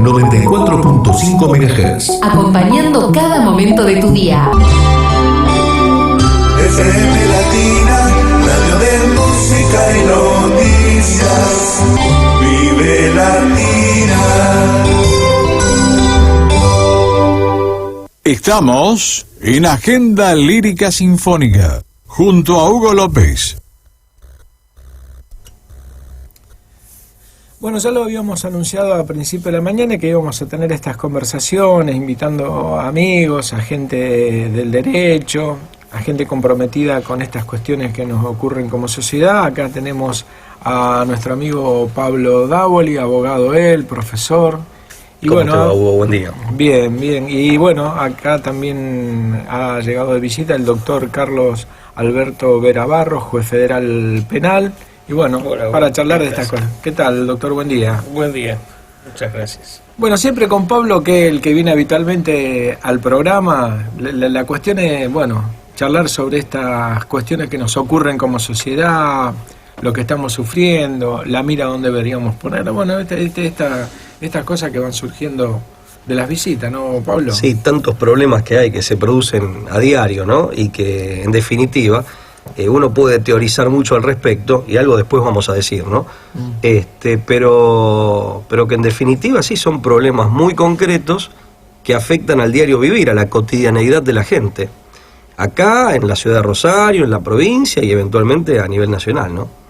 94.5 MHz. Acompañando cada momento de tu día. FM Latina, radio de música y noticias. Vive Latina. Estamos en Agenda Lírica Sinfónica, junto a Hugo López. Bueno, ya lo habíamos anunciado a principio de la mañana que íbamos a tener estas conversaciones, invitando a amigos, a gente del derecho, a gente comprometida con estas cuestiones que nos ocurren como sociedad. Acá tenemos a nuestro amigo Pablo Davoli, abogado él, profesor. Y ¿Cómo bueno, te va, Hugo? Buen día. Bien, bien. Y bueno, acá también ha llegado de visita el doctor Carlos Alberto Vera Barros, juez federal penal. Y bueno, hola, para charlar de estas cosas. ¿Qué tal, doctor? Buen día. Buen día, muchas gracias. Bueno, siempre con Pablo, que es el que viene habitualmente al programa, la cuestión es, bueno, charlar sobre estas cuestiones que nos ocurren como sociedad, lo que estamos sufriendo, la mira donde deberíamos poner. Bueno, estas cosas que van surgiendo de las visitas, ¿no, Pablo? Sí, tantos problemas que hay que se producen a diario, ¿no? Y que, en definitiva, uno puede teorizar mucho al respecto, y algo después vamos a decir, ¿no? Pero que en definitiva sí son problemas muy concretos que afectan al diario vivir, a la cotidianeidad de la gente. Acá, en la ciudad de Rosario, en la provincia y eventualmente a nivel nacional, ¿no?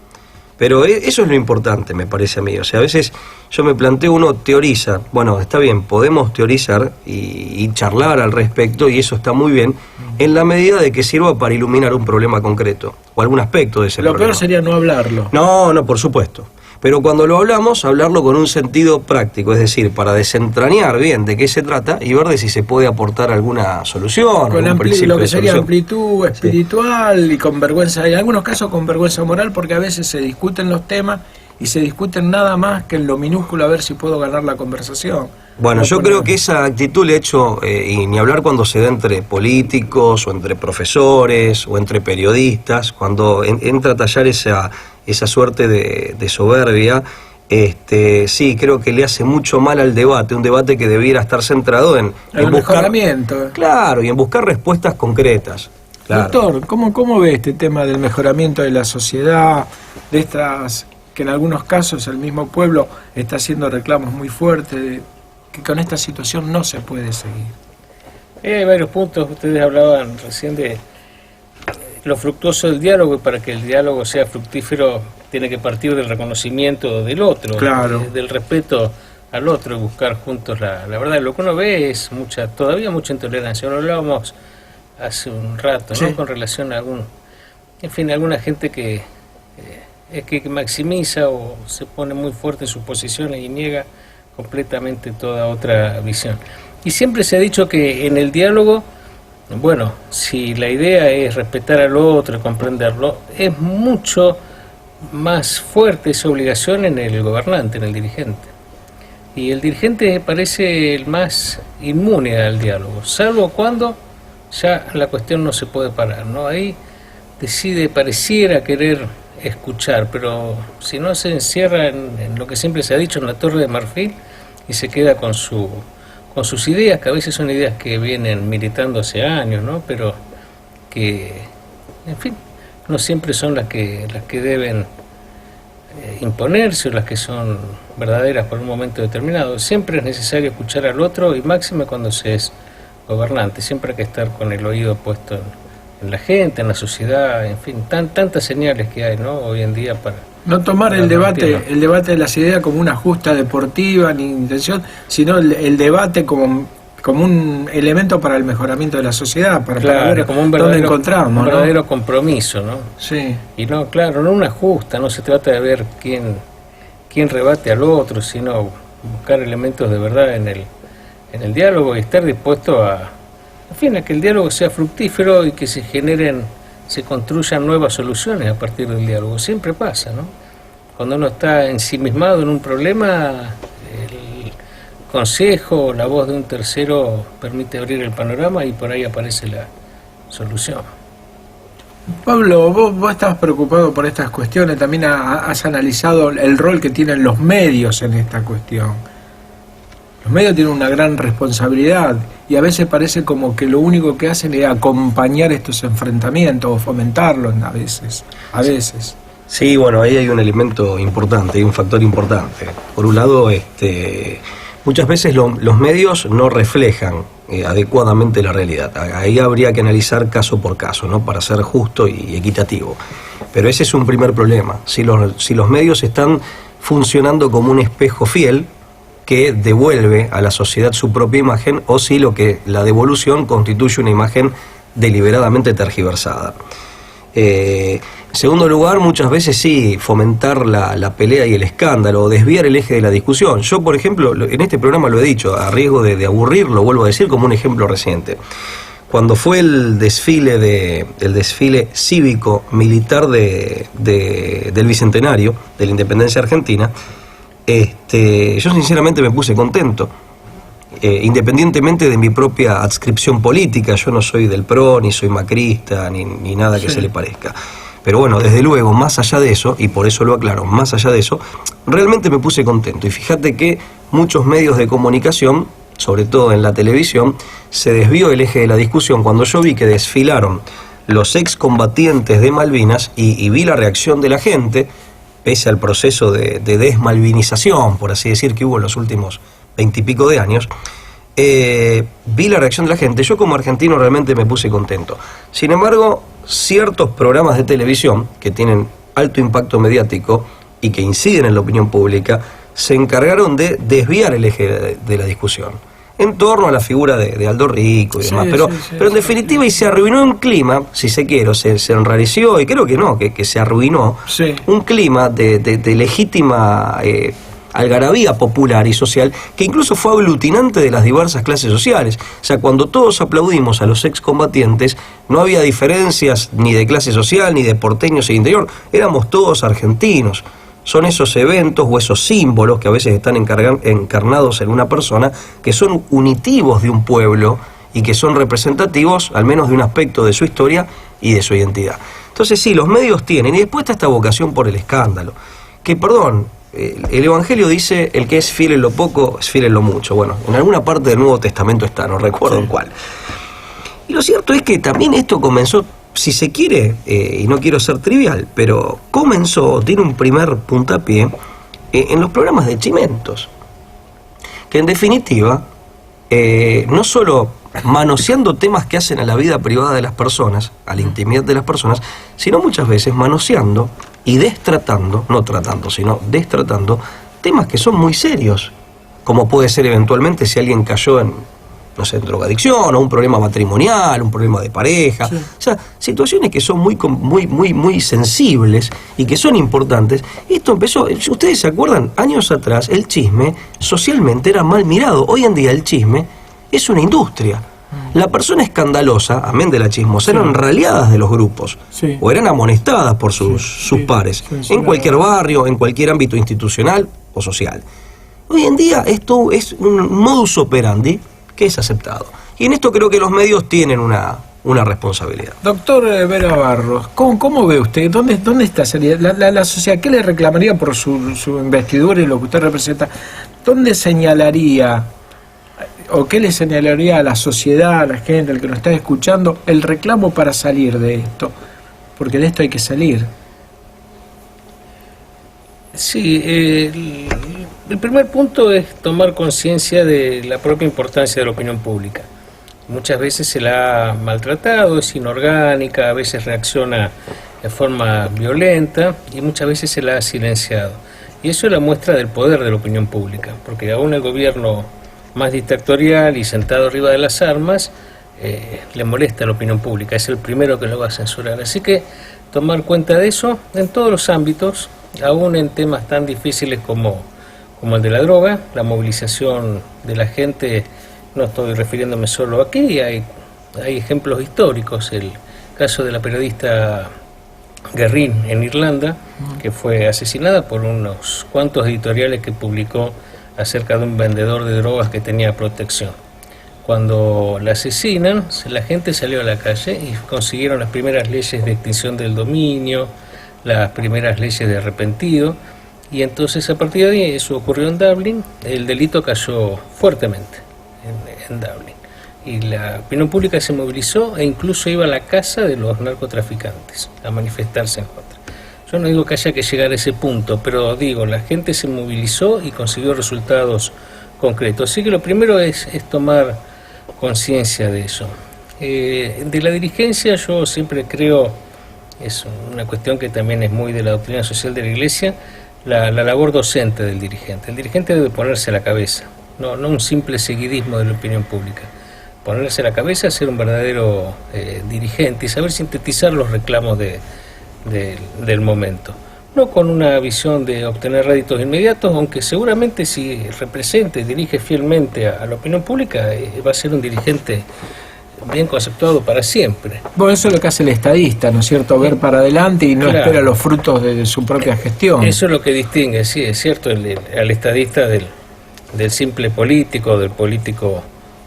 Pero eso es lo importante, me parece a mí. O sea, a veces yo me planteo, uno teoriza. Bueno, está bien, podemos teorizar y charlar al respecto, y eso está muy bien, en la medida de que sirva para iluminar un problema concreto, o algún aspecto de ese problema. Lo peor sería no hablarlo. No, por supuesto. Pero cuando lo hablamos, hablarlo con un sentido práctico, es decir, para desentrañar bien de qué se trata y ver de si se puede aportar alguna solución. Con lo que sería amplitud espiritual, sí. Y con vergüenza, en algunos casos con vergüenza moral, porque a veces se discuten los temas y se discuten nada más que en lo minúsculo a ver si puedo ganar la conversación. Bueno, yo creo que esa actitud le he hecho, y ni hablar cuando se da entre políticos, o entre profesores, o entre periodistas, cuando entra a tallar esa suerte de soberbia, sí, creo que le hace mucho mal al debate, un debate que debiera estar centrado en buscar mejoramiento. Claro, y en buscar respuestas concretas. Claro. Doctor, ¿cómo ve este tema del mejoramiento de la sociedad, de estas que en algunos casos el mismo pueblo está haciendo reclamos muy fuertes, que con esta situación no se puede seguir? Hay varios puntos. Ustedes hablaban recién de lo fructuoso del diálogo, y para que el diálogo sea fructífero tiene que partir del reconocimiento del otro, claro, del respeto al otro, y buscar juntos la verdad. Lo que uno ve es todavía mucha intolerancia. Lo hablábamos hace un rato, ¿no? Sí. Con relación a alguna gente que maximiza o se pone muy fuerte en sus posiciones y niega completamente toda otra visión. Y siempre se ha dicho que en el diálogo, bueno, si la idea es respetar al otro y comprenderlo, es mucho más fuerte esa obligación en el gobernante, en el dirigente. Y el dirigente parece el más inmune al diálogo, salvo cuando ya la cuestión no se puede parar, ¿no? Ahí pareciera querer escuchar, pero si no se encierra en lo que siempre se ha dicho, en la Torre de Marfil, y se queda con sus ideas, que a veces son ideas que vienen militando hace años, ¿no? Pero que, en fin, no siempre son las que deben imponerse, o las que son verdaderas por un momento determinado. Siempre es necesario escuchar al otro, y máxime cuando se es gobernante. Siempre hay que estar con el oído puesto en la gente, en la sociedad, en fin, tantas señales que hay, ¿no? Hoy en día para no tomar el debate de las ideas como una justa deportiva ni intención, sino el debate como un elemento para el mejoramiento de la sociedad, para ver como un verdadero compromiso, ¿no? Sí. Y no una justa, no se trata de ver quién rebate al otro, sino buscar elementos de verdad en el diálogo, y estar dispuesto a que el diálogo sea fructífero y que se construyan nuevas soluciones a partir del diálogo. Siempre pasa, ¿no? Cuando uno está ensimismado en un problema, el consejo, la voz de un tercero permite abrir el panorama, y por ahí aparece la solución. Pablo, vos estás preocupado por estas cuestiones, también has analizado el rol que tienen los medios en esta cuestión. Los medios tienen una gran responsabilidad y a veces parece como que lo único que hacen es acompañar estos enfrentamientos o fomentarlos a veces. Sí, bueno, ahí hay un elemento importante, hay un factor importante. Por un lado, muchas veces los medios no reflejan adecuadamente la realidad. Ahí habría que analizar caso por caso, ¿no? Para ser justo y equitativo. Pero ese es un primer problema. Si los medios están funcionando como un espejo fiel que devuelve a la sociedad su propia imagen, o si la devolución constituye una imagen deliberadamente tergiversada. En segundo lugar, muchas veces sí, fomentar la pelea y el escándalo, o desviar el eje de la discusión. Yo, por ejemplo, en este programa lo he dicho, a riesgo de aburrir, lo vuelvo a decir como un ejemplo reciente. Cuando fue el desfile cívico-militar del Bicentenario, de la Independencia Argentina, yo sinceramente me puse contento. Independientemente de mi propia adscripción política, yo no soy del PRO, ni soy macrista, ni nada que se le parezca. Pero bueno, desde luego, más allá de eso, y por eso lo aclaro, más allá de eso, realmente me puse contento. Y fíjate que muchos medios de comunicación, sobre todo en la televisión, se desvió el eje de la discusión cuando yo vi que desfilaron los excombatientes de Malvinas y vi la reacción de la gente, pese al proceso de desmalvinización, por así decir, que hubo en los últimos 20 y pico de años, vi la reacción de la gente. Yo como argentino realmente me puse contento. Sin embargo, ciertos programas de televisión que tienen alto impacto mediático y que inciden en la opinión pública se encargaron de desviar el eje de la discusión en torno a la figura de Aldo Rico y demás, pero en definitiva, y se arruinó un clima, si se quiere, se enrareció, y creo que no, que se arruinó un clima de legítima algarabía popular y social, que incluso fue aglutinante de las diversas clases sociales. O sea, cuando todos aplaudimos a los excombatientes, no había diferencias ni de clase social, ni de porteños e interior, éramos todos argentinos. Son esos eventos o esos símbolos que a veces están encarnados en una persona, que son unitivos de un pueblo y que son representativos al menos de un aspecto de su historia y de su identidad. Entonces sí, los medios tienen, y después está esta vocación por el escándalo, que perdón, el Evangelio dice: el que es fiel en lo poco es fiel en lo mucho. Bueno, en alguna parte del Nuevo Testamento está, no recuerdo en cuál. Y lo cierto es que también esto comenzó, si se quiere, y no quiero ser trivial, pero tiene un primer puntapié en los programas de Chimentos, que en definitiva, no solo manoseando temas que hacen a la vida privada de las personas, a la intimidad de las personas, sino muchas veces manoseando y destratando, no tratando, sino destratando temas que son muy serios, como puede ser eventualmente si alguien cayó en, no sé, en drogadicción, o un problema matrimonial, un problema de pareja, o sea, situaciones que son muy sensibles y que son importantes. Esto empezó, ustedes se acuerdan, años atrás el chisme socialmente era mal mirado. Hoy en día el chisme es una industria. La persona escandalosa, amén de la chismosa, eran raleadas de los grupos, o eran amonestadas por sus pares, en cualquier barrio, en cualquier ámbito institucional o social. Hoy en día esto es un modus operandi que es aceptado. Y en esto creo que los medios tienen una responsabilidad. Doctor Vera Barros, ¿cómo ve usted? ¿Dónde está la sociedad? ¿Qué le reclamaría por su investidura y lo que usted representa? ¿Dónde señalaría, o qué le señalaría a la sociedad, a la gente, al que nos está escuchando, el reclamo para salir de esto? Porque de esto hay que salir. Sí, el primer punto es tomar conciencia de la propia importancia de la opinión pública. Muchas veces se la ha maltratado, es inorgánica, a veces reacciona de forma violenta y muchas veces se la ha silenciado. Y eso es la muestra del poder de la opinión pública, porque aún el gobierno más dictatorial y sentado arriba de las armas le molesta a la opinión pública, es el primero que lo va a censurar. Así que tomar cuenta de eso en todos los ámbitos, aún en temas tan difíciles como el de la droga, la movilización de la gente. No estoy refiriéndome solo aquí, hay ejemplos históricos, el caso de la periodista Guerrín en Irlanda, que fue asesinada por unos cuantos editoriales que publicó acerca de un vendedor de drogas que tenía protección. Cuando la asesinan, la gente salió a la calle y consiguieron las primeras leyes de extinción del dominio, las primeras leyes de arrepentido, y entonces a partir de ahí, eso ocurrió en Dublín, el delito cayó fuertemente en Dublín, y la opinión pública se movilizó e incluso iba a la casa de los narcotraficantes a manifestarse en contra. Yo no digo que haya que llegar a ese punto, pero digo, la gente se movilizó y consiguió resultados concretos. Así que lo primero es tomar conciencia de eso. De la dirigencia yo siempre creo, es una cuestión que también es muy de la doctrina social de la Iglesia, la labor docente del dirigente. El dirigente debe ponerse a la cabeza, no un simple seguidismo de la opinión pública. Ponerse a la cabeza, ser un verdadero dirigente y saber sintetizar los reclamos del momento. No con una visión de obtener réditos inmediatos, aunque seguramente si representa y dirige fielmente a la opinión pública, va a ser un dirigente bien conceptuado para siempre. Bueno, eso es lo que hace el estadista, ¿no es cierto? Ver para adelante y no espera los frutos de su propia gestión. Eso es lo que distingue, sí, es cierto, al estadista del simple político, del político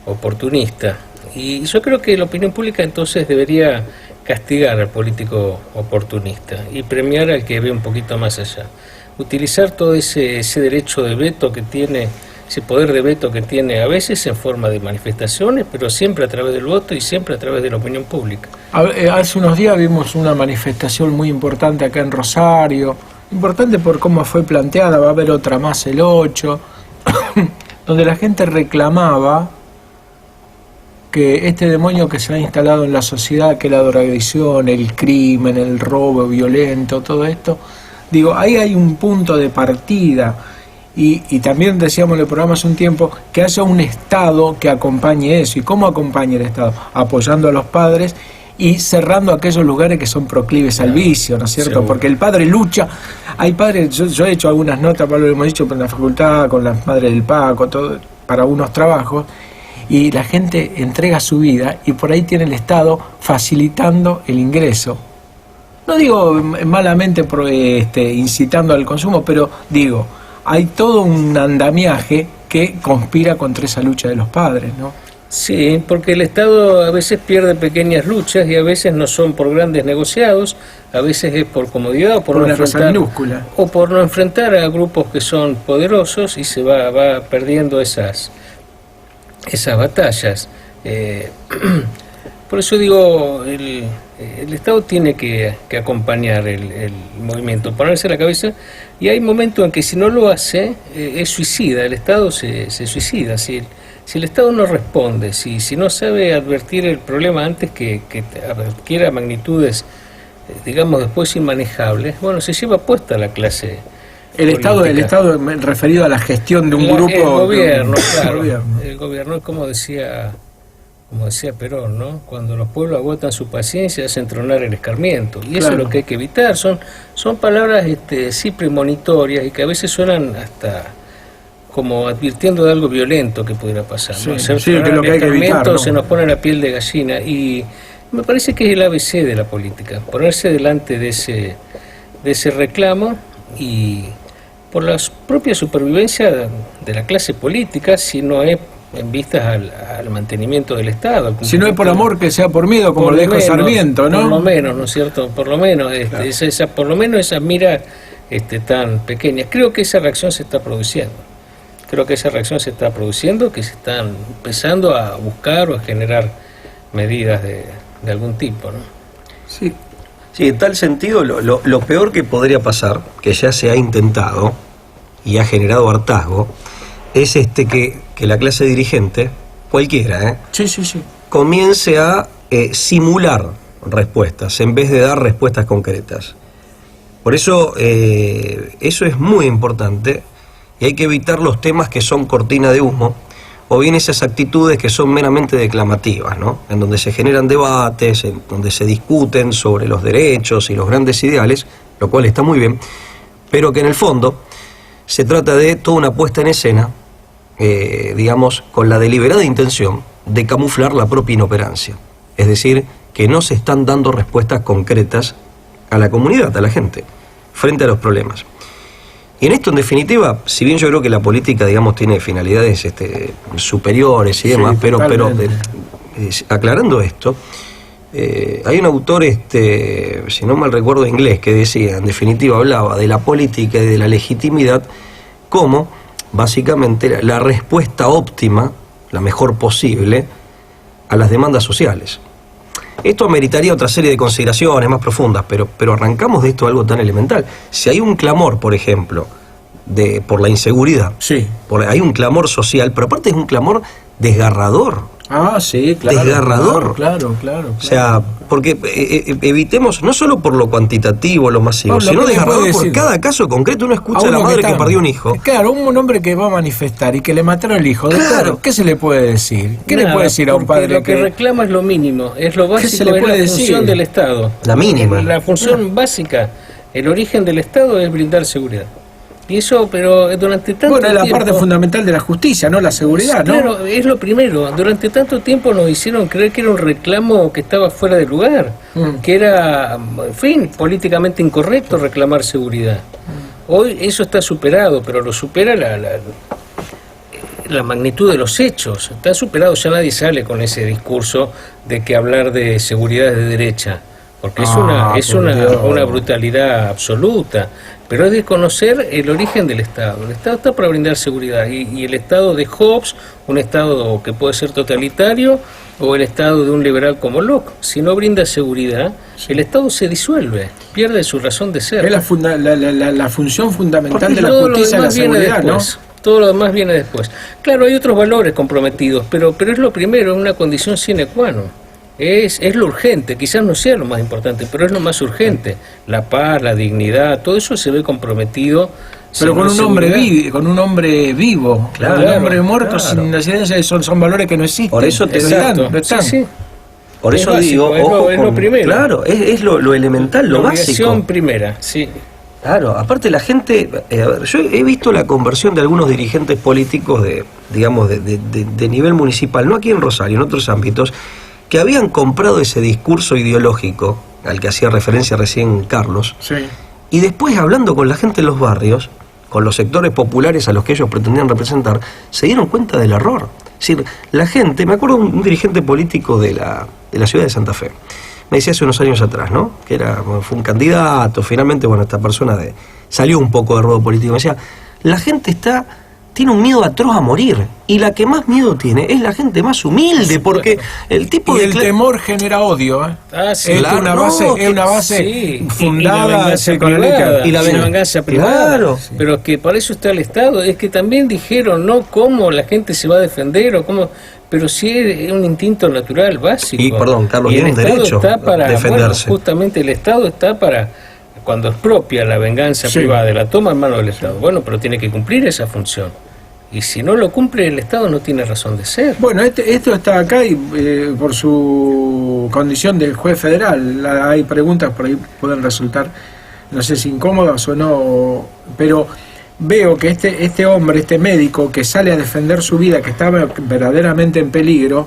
oportunista. Y yo creo que la opinión pública entonces debería castigar al político oportunista y premiar al que ve un poquito más allá. Utilizar todo ese derecho de veto que tiene, ese poder de veto que tiene, a veces en forma de manifestaciones, pero siempre a través del voto y siempre a través de la opinión pública. Hace unos días vimos una manifestación muy importante acá en Rosario, importante por cómo fue planteada, va a haber otra más el 8, donde la gente reclamaba que este demonio que se ha instalado en la sociedad, que es la drogadicción, el crimen, el robo violento, todo esto, digo, ahí hay un punto de partida, y también decíamos en el programa hace un tiempo, que haya un Estado que acompañe eso. ¿Y cómo acompaña el Estado? Apoyando a los padres y cerrando aquellos lugares que son proclives al vicio, ¿no es cierto? Seguro. Porque el padre lucha, hay padres, yo he hecho algunas notas, Pablo, lo hemos dicho en la facultad, con las madres del Paco, todo, para unos trabajos, y la gente entrega su vida y por ahí tiene el Estado facilitando el ingreso. No digo malamente incitando al consumo, pero digo, hay todo un andamiaje que conspira contra esa lucha de los padres, ¿no? Sí, porque el Estado a veces pierde pequeñas luchas y a veces no son por grandes negociados, a veces es por comodidad o por no enfrentar, minúscula, o por no enfrentar a grupos que son poderosos y se va perdiendo esas batallas. Por eso digo, el Estado tiene que acompañar el movimiento, ponerse a la cabeza, y hay momentos en que si no lo hace, es suicida, el Estado se suicida. Si el Estado no responde, si no sabe advertir el problema antes que adquiera magnitudes, digamos, después inmanejables, bueno, se lleva puesta la clase. El Estado referido a la gestión de un grupo. El gobierno, claro. El gobierno es como decía Perón, ¿no? Cuando los pueblos agotan su paciencia, hacen tronar el escarmiento. Y eso es lo que hay que evitar. Son palabras sí premonitorias y que a veces suenan hasta como advirtiendo de algo violento que pudiera pasar, ¿no? Sí, que lo que hay que evitar, ¿no? Se nos pone la piel de gallina, y me parece que es el ABC de la política, ponerse delante de ese reclamo, y por la propia supervivencia de la clase política, si no es en vistas al mantenimiento del Estado. Si no es por amor, que sea por miedo, como lo dijo Sarmiento, ¿no? Por lo menos, ¿no es cierto? Por lo menos, claro. Por lo menos esas miras tan pequeñas. Creo que esa reacción se está produciendo. Que se están empezando a buscar o a generar medidas de algún tipo, ¿no? Sí, en tal sentido, lo peor que podría pasar, que ya se ha intentado y ha generado hartazgo, es que la clase dirigente, cualquiera, comience a simular respuestas en vez de dar respuestas concretas. Por eso eso es muy importante, y hay que evitar los temas que son cortina de humo, o bien esas actitudes que son meramente declamativas, ¿no? En donde se generan debates, en donde se discuten sobre los derechos y los grandes ideales, lo cual está muy bien, pero que en el fondo se trata de toda una puesta en escena, digamos, con la deliberada intención de camuflar la propia inoperancia. Es decir, que no se están dando respuestas concretas a la comunidad, a la gente, frente a los problemas. Y en esto, en definitiva, si bien yo creo que la política, digamos, tiene finalidades superiores y demás, pero aclarando esto, Hay un autor, si no mal recuerdo, inglés, que decía, en definitiva, hablaba de la política y de la legitimidad como, básicamente, la respuesta óptima, la mejor posible, a las demandas sociales. Esto ameritaría otra serie de consideraciones más profundas, pero arrancamos de esto algo tan elemental. Si hay un clamor, por ejemplo, por la inseguridad, Sí. hay un clamor social, pero aparte es un clamor desgarrador. Ah, sí, claro. Desgarrador. Claro. O sea, porque evitemos, no solo por lo cuantitativo, lo masivo, No, lo sino que se desgarrador puede por decir. cada caso concreto. Uno escucha a la uno madre que está- perdió un hijo. Claro, un hombre que va a manifestar y que le mataron el hijo. Doctor, Claro. ¿qué se le puede decir? ¿Qué le Nada, puede decir a un porque padre lo que reclama es lo mínimo, es lo básico, se le es puede la decir? función del Estado. La mínima. La función básica, el origen del Estado es brindar seguridad. Y eso, pero durante tanto Bueno, es la tiempo... parte fundamental de la justicia, ¿no? La seguridad, ¿no? Claro, es lo primero. Durante tanto tiempo nos hicieron creer que era un reclamo que estaba fuera de lugar, que era, en fin, políticamente incorrecto reclamar seguridad. Hoy eso está superado, pero lo supera la magnitud de los hechos. Está superado, ya nadie sale con ese discurso de que hablar de seguridad es de derecha, porque es por Dios. una brutalidad absoluta. Pero es desconocer el origen del Estado. El Estado está para brindar seguridad y el Estado de Hobbes, un Estado que puede ser totalitario, o el Estado de un liberal como Locke, si no brinda seguridad, el Estado se disuelve, pierde su razón de ser. Es la función fundamental Porque de la todo lo justicia, la demás viene seguridad, ¿no? después. Todo lo demás viene después. Claro, hay otros valores comprometidos, pero es lo primero, es una condición sine qua non. Es lo urgente, quizás no sea lo más importante, pero es lo más urgente. La paz, la dignidad, todo eso se ve comprometido. Pero sin con un hombre seguridad. con un hombre vivo. Claro, Un hombre muerto claro. sin necesidad, son valores que no existen. Por eso te no exacto. están, no están. Sí, sí. Por Es eso básico, digo, es lo- ojo es lo con- primero. Claro, es lo elemental, lo La obligación básico. primera, sí. Claro, aparte la gente, a ver, yo he visto la conversión de algunos dirigentes políticos de nivel municipal, no aquí en Rosario, en otros ámbitos, que habían comprado ese discurso ideológico al que hacía referencia recién Carlos, Sí. y después hablando con la gente en los barrios, con los sectores populares a los que ellos pretendían representar, se dieron cuenta del error. Es decir, la gente, me acuerdo un dirigente político de la ciudad de Santa Fe, me decía hace unos años atrás, ¿no? Que fue un candidato, finalmente, bueno, esta persona salió un poco de ruedo político, me decía, la gente tiene un miedo atroz a morir, y la que más miedo tiene es la gente más humilde, porque el tipo Y de... el temor genera odio, ¿eh? Ah, sí, es claro, una no, base, es una base sí, fundada y la venganza económica. privada, Y la venganza privada. Claro. Pero que para eso está el Estado. Es que también dijeron, no cómo la gente se va a defender o cómo... Pero sí es un instinto natural, básico. Y, perdón, Carlos, y el tiene un Estado derecho está para, a defenderse. bueno, justamente el Estado está para... Cuando expropia la venganza Sí. privada, la toma en mano del Estado. Bueno, pero tiene que cumplir esa función. Y si no lo cumple, el Estado no tiene razón de ser. Bueno, esto está acá y por su condición de juez federal. Hay preguntas por ahí pueden resultar, no sé si incómodas o no, pero veo que este hombre, este médico que sale a defender su vida, que estaba verdaderamente en peligro,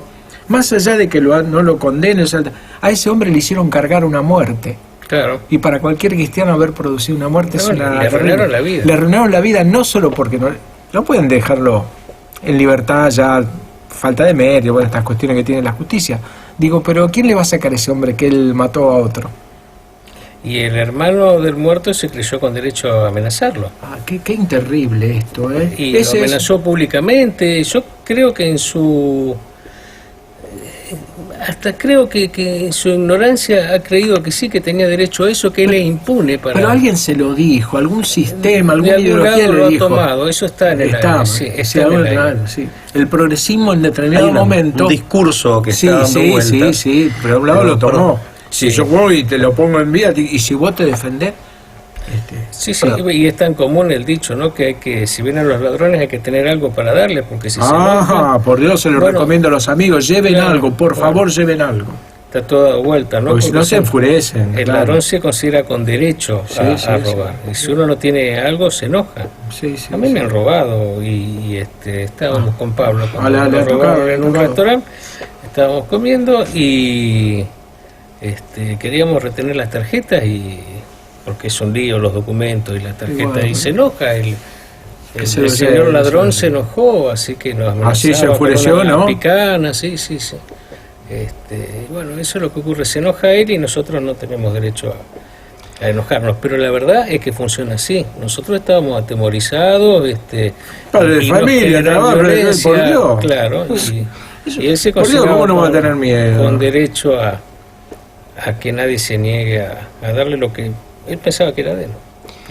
más allá de que no lo condenen, o sea, a ese hombre le hicieron cargar una muerte. Claro. Y para cualquier cristiano haber producido una muerte es Bueno, una... le arruinaron la vida. Le arruinaron la vida no solo porque no pueden dejarlo en libertad, ya falta de medio, bueno, estas cuestiones que tiene la justicia. Digo, pero ¿quién le va a sacar a ese hombre que él mató a otro? Y el hermano del muerto se creyó con derecho a amenazarlo. Ah, qué terrible esto, ¿eh? Y lo amenazó públicamente. Yo creo que en su... Hasta creo que en su ignorancia ha creído que sí, que tenía derecho a eso, que él es impune para... Pero alguien se lo dijo, algún sistema, de alguna algún ideología lado le lo ha dijo. tomado, eso está en el aire. Sí, está en el aire. claro, sí. El progresismo en Hay determinado momento... un discurso que Sí, está dando sí, vueltas. sí, pero a un lado Pero, lo tomó. perdón, Si sí. yo voy y te lo pongo en vida, y si vos te defendés... Sí, sí, y es tan común el dicho, ¿no? Que hay que, si vienen los ladrones, hay que tener algo para darles, porque si se enojan, por Dios se lo Bueno, recomiendo a los amigos, lleven claro, algo, por bueno. favor, lleven algo. está toda vuelta, ¿no? Porque si no se enfurecen. El claro. ladrón se considera con derecho Sí, a sí, robar. Y si uno no tiene algo, se enoja. Sí, sí, A mí sí. me han robado y estábamos con Pablo cuando le ha nos robaron tocado, en un tocado. restaurante, estábamos comiendo y queríamos retener las tarjetas porque es un lío los documentos y las tarjetas bueno. y se enoja el se lo señor lleve, ladrón sí. se enojó, así que nos amenazaba Así se con enfureció, una ¿no? picana, sí. Bueno, eso es lo que ocurre, se enoja él y nosotros no tenemos derecho a enojarnos, pero la verdad es que funciona así. Nosotros estábamos atemorizados, Padre de y nos familia, generaron trabajo, violencia, por Dios. Claro, y él se Por Dios, ¿cómo no va a tener miedo? con derecho a que nadie se niegue a darle lo que él pensaba que era de él,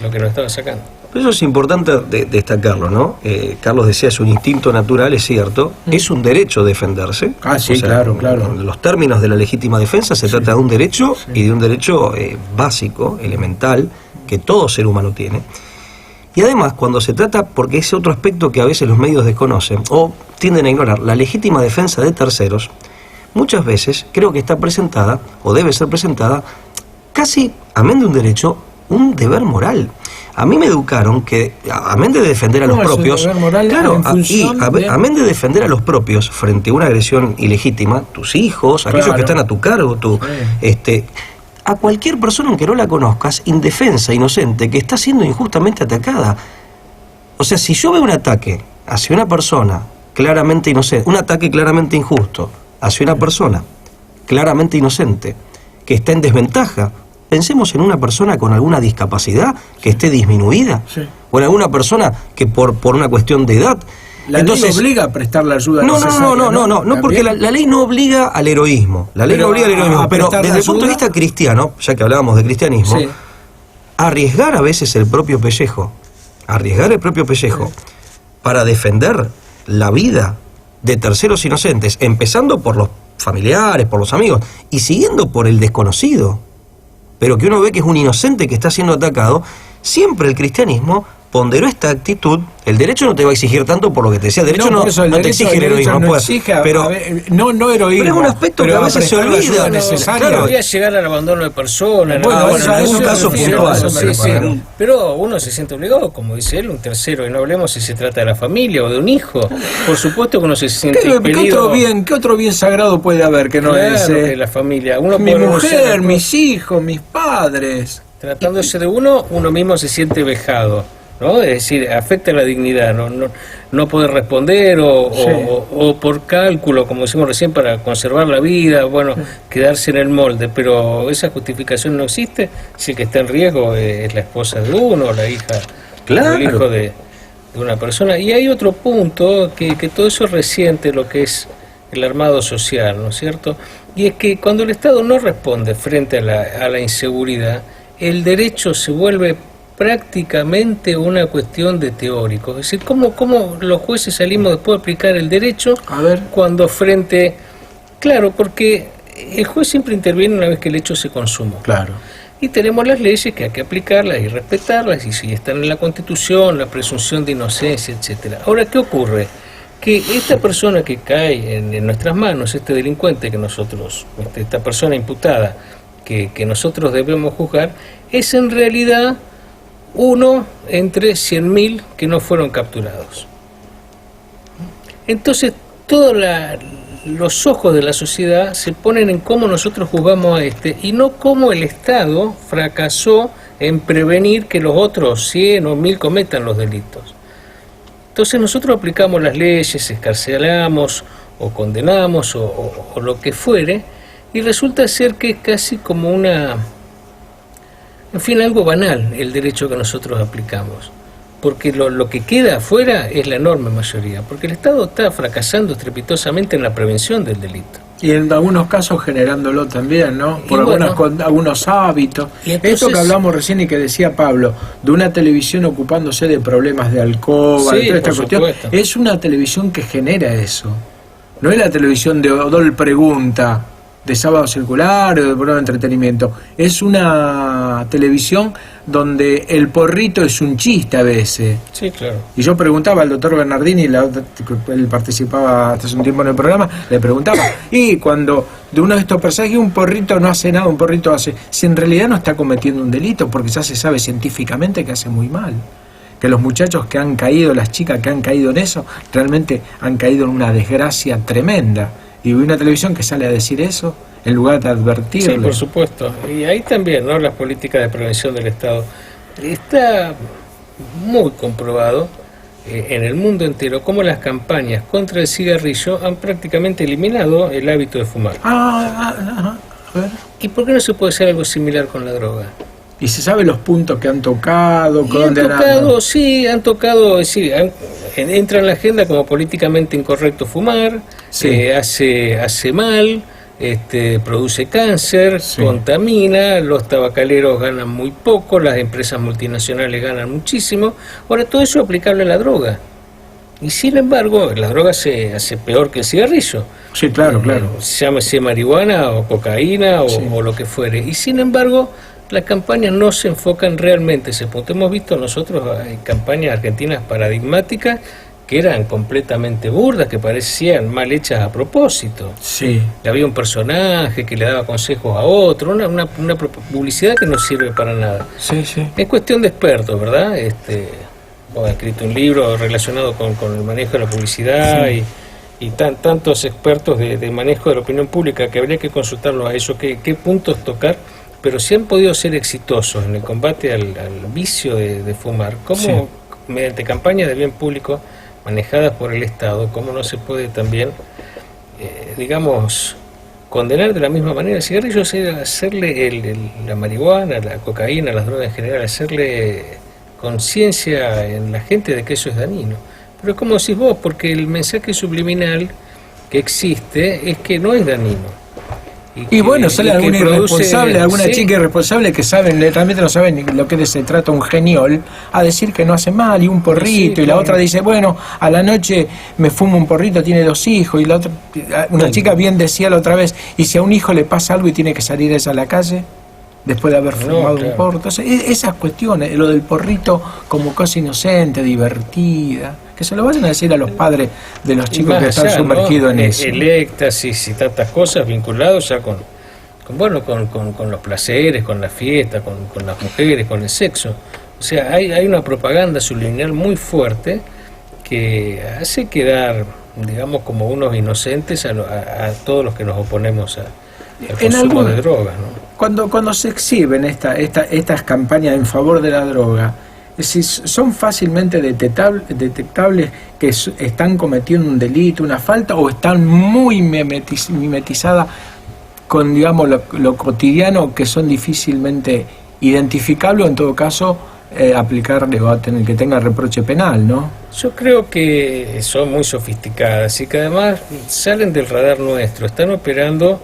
lo que nos estaba sacando. Eso es importante destacarlo, ¿no? Carlos decía, es un instinto natural, es cierto, es un derecho defenderse. Sí, claro. En los términos de la legítima defensa se trata de un derecho y de un derecho básico, elemental, que todo ser humano tiene. Y además, cuando se trata, porque es otro aspecto que a veces los medios desconocen o tienden a ignorar, la legítima defensa de terceros, muchas veces creo que está presentada, o debe ser presentada, casi, amén de un derecho, un deber moral. A mí me educaron que, amén de defender a los propios, amén de defender a los propios frente a una agresión ilegítima, tus hijos, aquellos que están a tu cargo, a cualquier persona aunque no la conozcas, indefensa, inocente, que está siendo injustamente atacada. O sea, si yo veo un ataque hacia una persona claramente inocente, un ataque claramente injusto hacia una persona claramente inocente, que está en desventaja, pensemos en una persona con alguna discapacidad que esté disminuida, o en alguna persona que por una cuestión de edad. La ley obliga a prestar la ayuda necesaria. No, porque la ley no obliga al heroísmo. La ley no obliga al heroísmo, pero desde el punto de vista cristiano, ya que hablábamos de cristianismo, arriesgar a veces el propio pellejo, para defender la vida de terceros inocentes, empezando por los familiares, por los amigos, y siguiendo por el desconocido, pero que uno ve que es un inocente que está siendo atacado, siempre el cristianismo ponderó esta actitud. El derecho no te va a exigir tanto por lo que te decía. El derecho no te exige el heroísmo. Pero heroísmo. Pero es un aspecto que a veces se olvida. Claro, podría llegar al abandono de personas. En algún caso puntual. Pero uno se siente obligado, como dice él, un tercero, y no hablemos si se trata de la familia o de un hijo. Por supuesto que uno se siente impedido. ¿Qué otro bien sagrado puede haber que no es que la familia? Mi mujer, mis hijos, mis padres. Tratándose de uno mismo se siente vejado, ¿no? Es decir, afecta la dignidad, no poder responder o por cálculo, como decimos recién, para conservar la vida, quedarse en el molde, pero esa justificación no existe si el que está en riesgo es la esposa de uno, la hija, o el hijo de una persona. Y hay otro punto, que todo eso resiente lo que es el armado social, ¿no es cierto? Y es que cuando el Estado no responde frente a la inseguridad, el derecho se vuelve prácticamente una cuestión de teórico. Es decir, ¿cómo los jueces salimos después de aplicar el derecho cuando frente... Claro, porque el juez siempre interviene una vez que el hecho se consumó. Claro. Y tenemos las leyes que hay que aplicarlas y respetarlas, y si están en la Constitución, la presunción de inocencia, etcétera. Ahora, ¿qué ocurre? Que esta persona que cae en nuestras manos, este delincuente que nosotros, esta persona imputada, que nosotros debemos juzgar, es en realidad uno entre 100.000 que no fueron capturados. Entonces, todos los ojos de la sociedad se ponen en cómo nosotros juzgamos a y no cómo el Estado fracasó en prevenir que los otros 100 o 1.000 cometan los delitos. Entonces nosotros aplicamos las leyes, escarcelamos o condenamos o lo que fuere, y resulta ser que es casi como algo banal el derecho que nosotros aplicamos, porque lo que queda afuera es la enorme mayoría, porque el Estado está fracasando estrepitosamente en la prevención del delito. Y en algunos casos generándolo también, ¿no? Por algunos hábitos. Entonces, esto que hablamos recién y que decía Pablo, de una televisión ocupándose de problemas de alcoba, de toda esta cuestión, es una televisión que genera eso. No es la televisión de Odol Pregunta, de Sábado Circular o de programa de entretenimiento. Es una televisión donde el porrito es un chiste a veces. Sí, claro. Y yo preguntaba al doctor Bernardini, él participaba hasta hace un tiempo en el programa, le preguntaba, y cuando de uno de estos personajes un porrito no hace nada, un porrito hace, si en realidad no está cometiendo un delito, porque ya se sabe científicamente que hace muy mal. Que los muchachos que han caído, las chicas que han caído en eso, realmente han caído en una desgracia tremenda. Y una televisión que sale a decir eso, en lugar de advertirle. Sí, por supuesto. Y ahí también, ¿no? Las políticas de prevención del Estado. Está muy comprobado en el mundo entero cómo las campañas contra el cigarrillo han prácticamente eliminado el hábito de fumar. A ver. ¿Y por qué no se puede hacer algo similar con la droga? ¿Y se sabe los puntos que han tocado? Y han tocado, sí, han tocado, es decir, entra en la agenda como políticamente incorrecto fumar, Sí. Hace mal, produce cáncer, Sí. contamina, los tabacaleros ganan muy poco, las empresas multinacionales ganan muchísimo. Ahora, todo eso es aplicable a la droga. Y sin embargo, la droga se hace peor que el cigarrillo. Sí, claro, claro. Llámese marihuana o cocaína Sí. o lo que fuere. Y sin embargo, las campañas no se enfocan realmente a ese punto. Hemos visto nosotros campañas argentinas paradigmáticas que eran completamente burdas, que parecían mal hechas a propósito. Sí. Había un personaje que le daba consejos a otro, una publicidad que no sirve para nada. Sí, sí. Es cuestión de expertos, ¿verdad? Vos has escrito un libro relacionado con el manejo de la publicidad y tantos expertos de manejo de la opinión pública que habría que consultarlos a eso, qué puntos tocar, pero si han podido ser exitosos en el combate al vicio de fumar, ¿cómo Sí. mediante campañas de bien público manejadas por el Estado, cómo no se puede también, digamos, condenar de la misma manera el cigarrillo, hacerle la marihuana, la cocaína, las drogas en general, hacerle conciencia en la gente de que eso es dañino? Pero como decís vos, porque el mensaje subliminal que existe es que no es dañino. Y bueno, sale algún irresponsable, alguna sí, chica irresponsable que realmente no sabe ni lo que se trata un geniol, a decir que no hace mal, y un porrito, Sí, y la claro. otra dice, bueno, a la noche me fumo un porrito, tiene 2 hijos, y la otra, una chica bien decía la otra vez, y si a un hijo le pasa algo y tiene que salir ella a la calle, después de haber fumado un claro. porro. O sea, esas cuestiones, lo del porrito como cosa inocente, divertida, que se lo vayan a decir a los padres de los y chicos más que están allá, sumergidos ¿no? en eso. El éxtasis y tantas cosas vinculados ya con los placeres, con la fiesta, con las mujeres, con el sexo. O sea, hay una propaganda subliminal muy fuerte que hace quedar, digamos, como unos inocentes a todos los que nos oponemos al En consumo algún- de drogas, ¿no? Cuando se exhiben estas campañas en favor de la droga, si son fácilmente detectables que están cometiendo un delito, una falta, o están muy mimetizadas con, digamos, lo cotidiano, que son difícilmente identificables, o en todo caso aplicarle o a tener que tenga reproche penal, ¿no? Yo creo que son muy sofisticadas y que además salen del radar nuestro, están operando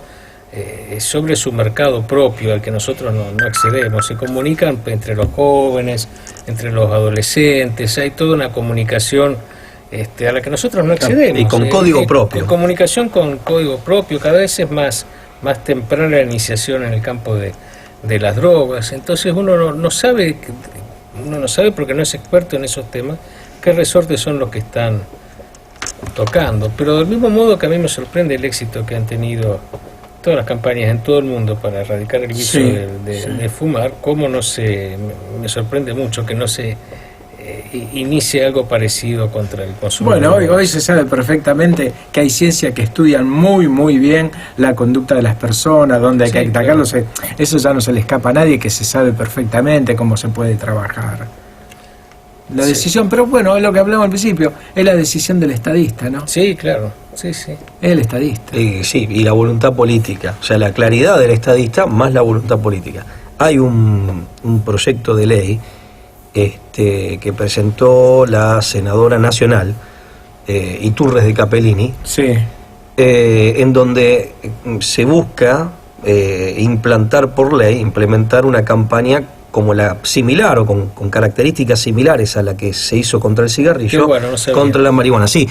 sobre su mercado propio al que nosotros no accedemos, se comunican entre los jóvenes, entre los adolescentes, hay toda una comunicación a la que nosotros no accedemos. Y con código propio. Comunicación con código propio, cada vez es más temprana la iniciación en el campo de las drogas, entonces uno no sabe porque no es experto en esos temas, qué resortes son los que están tocando, pero del mismo modo que a mí me sorprende el éxito que han tenido todas las campañas en todo el mundo para erradicar el vicio Sí, de fumar, cómo me sorprende mucho que no se inicie algo parecido contra el consumo. Bueno, de hoy se sabe perfectamente que hay ciencia que estudian muy bien la conducta de las personas, dónde hay que Sí, atacarlos. Eso ya no se le escapa a nadie, que se sabe perfectamente cómo se puede trabajar. La Sí. decisión, pero bueno, es lo que hablamos al principio, es la decisión del estadista, ¿no? Sí, claro, sí. Es el estadista. Sí, y la voluntad política, o sea, la claridad del estadista más la voluntad política. Hay un proyecto de ley que presentó la senadora nacional, Iturres de Capellini, Sí. en donde se busca implementar una campaña como la similar o con características similares a la que se hizo contra el cigarrillo, Qué bueno, no sabía. contra la marihuana. Sí,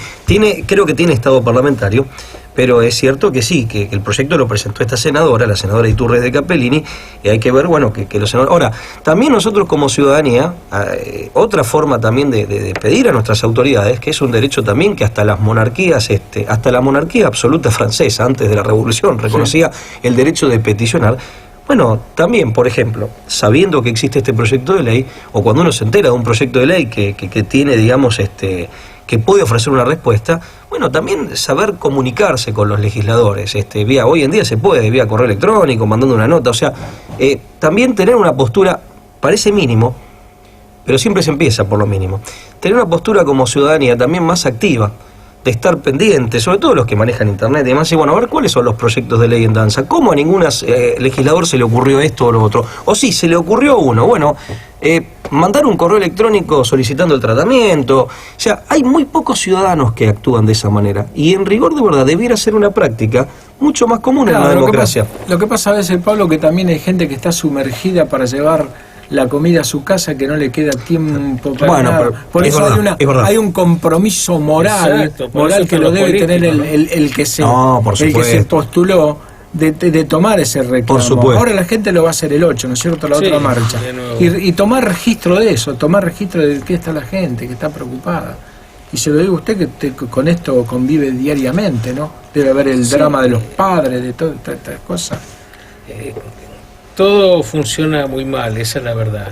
creo que tiene estado parlamentario, pero es cierto que sí, que el proyecto lo presentó esta senadora, la senadora Iturres de Capellini, y hay que ver, bueno, que los senadores... Ahora, también nosotros como ciudadanía, otra forma también de pedir a nuestras autoridades, que es un derecho también que hasta las monarquías, hasta la monarquía absoluta francesa, antes de la Revolución, reconocía el derecho de peticionar. Bueno, también, por ejemplo, sabiendo que existe este proyecto de ley, o cuando uno se entera de un proyecto de ley que tiene, digamos, que puede ofrecer una respuesta, bueno, también saber comunicarse con los legisladores, hoy en día se puede, vía correo electrónico, mandando una nota, o sea, también tener una postura, parece mínimo, pero siempre se empieza por lo mínimo. Tener una postura como ciudadanía también más activa, de estar pendiente, sobre todo los que manejan internet y demás, y bueno, a ver cuáles son los proyectos de ley en danza, cómo a ningún legislador se le ocurrió esto o lo otro, o sí, se le ocurrió uno, bueno, mandar un correo electrónico solicitando el tratamiento, o sea, hay muy pocos ciudadanos que actúan de esa manera, y en rigor de verdad debiera ser una práctica mucho más común en la democracia. Lo que pasa a veces, Pablo, que también hay gente que está sumergida para llevar la comida a su casa, que no le queda tiempo para nada. Por eso hay un compromiso moral, que lo debe tener el que se postuló de tomar ese reclamo. Ahora la gente lo va a hacer el 8, ¿no es cierto? La otra marcha. Y tomar registro de eso, tomar registro de qué está la gente, que está preocupada. Y se lo digo a usted que con esto convive diariamente, ¿no? Debe haber el drama de los padres, de todas estas cosas. Todo funciona muy mal, esa es la verdad.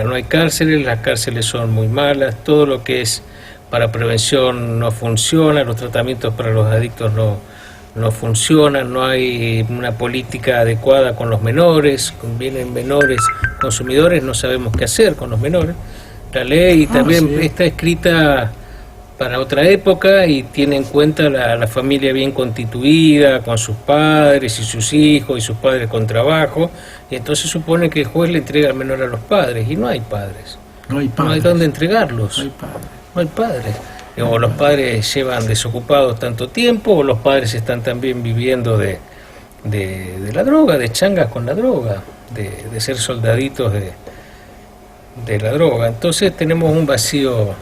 No hay cárceles, las cárceles son muy malas, todo lo que es para prevención no funciona, los tratamientos para los adictos no funcionan, no hay una política adecuada con los menores, vienen menores consumidores, no sabemos qué hacer con los menores. La ley también está escrita para otra época y tiene en cuenta la familia bien constituida, con sus padres y sus hijos y sus padres con trabajo, y entonces supone que el juez le entrega al menor a los padres, y no hay padres. No hay dónde entregarlos. No hay padres. O los padres llevan desocupados tanto tiempo, o los padres están también viviendo de la droga, de changas con la droga, de ser soldaditos de la droga. Entonces tenemos un vacío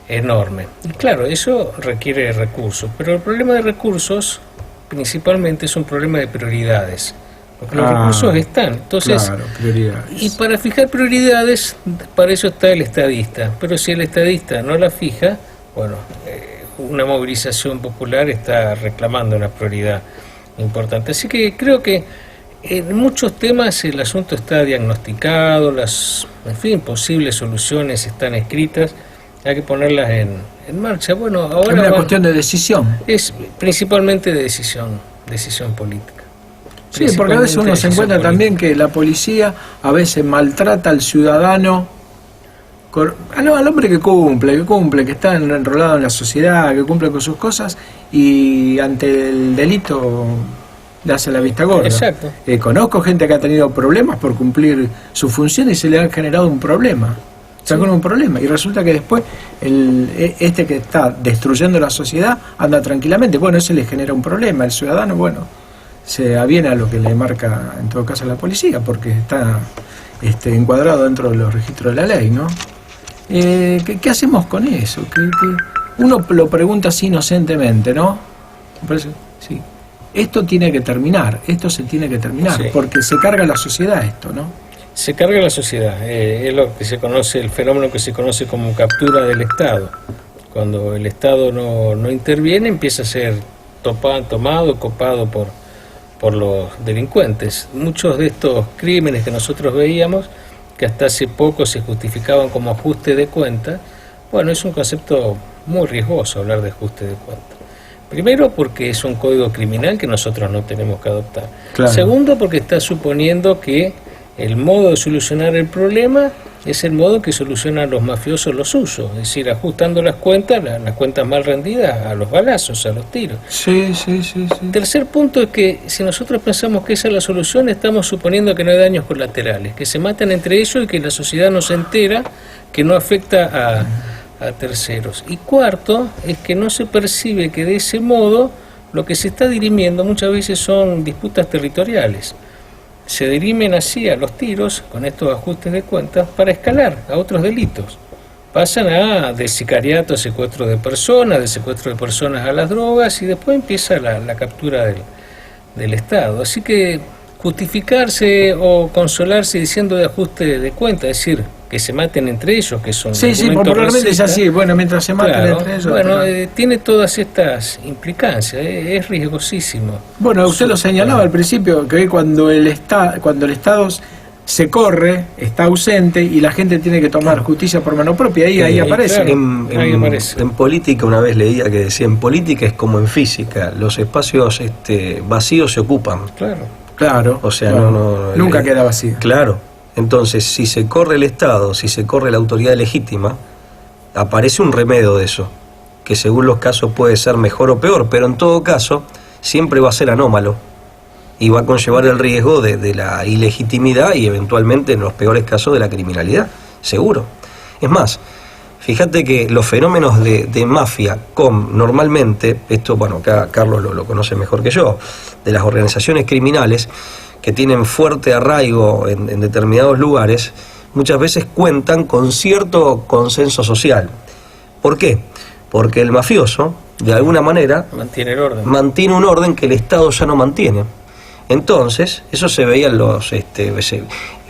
enorme. Y claro, eso requiere recursos, pero el problema de recursos principalmente es un problema de prioridades, porque los recursos están. Entonces, y para fijar prioridades, para eso está el estadista, pero si el estadista no la fija, bueno, una movilización popular está reclamando una prioridad importante. Así que creo que en muchos temas el asunto está diagnosticado, las posibles soluciones están escritas, hay que ponerlas en marcha. Bueno, ahora es una cuestión de decisión. Es principalmente de decisión política. Sí, porque a veces uno se encuentra también que la policía a veces maltrata al ciudadano, al hombre que cumple, que está enrolado en la sociedad, que cumple con sus cosas, y ante el delito le hace la vista gorda. Exacto. Conozco gente que ha tenido problemas por cumplir su función y se le ha generado un problema. Con un problema, y resulta que después este que está destruyendo la sociedad anda tranquilamente. Bueno, eso le genera un problema. El ciudadano, bueno, se aviene a lo que le marca en todo caso la policía, porque está encuadrado dentro de los registros de la ley, ¿no? ¿Qué hacemos con eso? Uno lo pregunta así inocentemente, ¿no? Me parece, sí. Esto tiene que terminar, esto se tiene que terminar, porque se carga la sociedad esto, ¿no? Se carga la sociedad, es lo que se conoce, el fenómeno que se conoce como captura del Estado. Cuando el Estado no interviene, empieza a ser tomado, copado por los delincuentes. Muchos de estos crímenes que nosotros veíamos, que hasta hace poco se justificaban como ajuste de cuentas, bueno, es un concepto muy riesgoso hablar de ajuste de cuentas. Primero, porque es un código criminal que nosotros no tenemos que adoptar. Claro. Segundo, porque está suponiendo que el modo de solucionar el problema es el modo que solucionan los mafiosos los suyos, es decir, ajustando las cuentas mal rendidas a los balazos, a los tiros. Sí. Tercer punto es que si nosotros pensamos que esa es la solución, estamos suponiendo que no hay daños colaterales, que se matan entre ellos y que la sociedad no se entera, que no afecta a terceros. Y cuarto es que no se percibe que de ese modo lo que se está dirimiendo muchas veces son disputas territoriales. Se dirimen así a los tiros, con estos ajustes de cuentas, para escalar a otros delitos. Pasan de sicariato a secuestro de personas a las drogas, y después empieza la captura del Estado. Así que justificarse o consolarse diciendo de ajuste de cuentas, es decir, que se maten entre ellos, que son popularmente es así, bueno, mientras se maten entre ellos. Bueno, tiene todas estas implicancias, es riesgosísimo. Bueno, usted lo señalaba al principio, que cuando el Estado se corre, está ausente y la gente tiene que tomar justicia por mano propia, ahí aparece. Claro, en política una vez leía que decía, en política es como en física, los espacios vacíos se ocupan. Claro. O sea, nunca queda vacío. Claro. Entonces, si se corre el Estado, si se corre la autoridad legítima, aparece un remedio de eso, que según los casos puede ser mejor o peor, pero en todo caso siempre va a ser anómalo y va a conllevar el riesgo de la ilegitimidad y eventualmente en los peores casos de la criminalidad, seguro. Es más, fíjate que los fenómenos de mafia normalmente, esto, bueno, acá Carlos lo conoce mejor que yo, de las organizaciones criminales que tienen fuerte arraigo en determinados lugares, muchas veces cuentan con cierto consenso social. ¿Por qué? Porque el mafioso, de alguna manera, mantiene el orden. Mantiene un orden que el Estado ya no mantiene. Entonces, eso se veía en los... es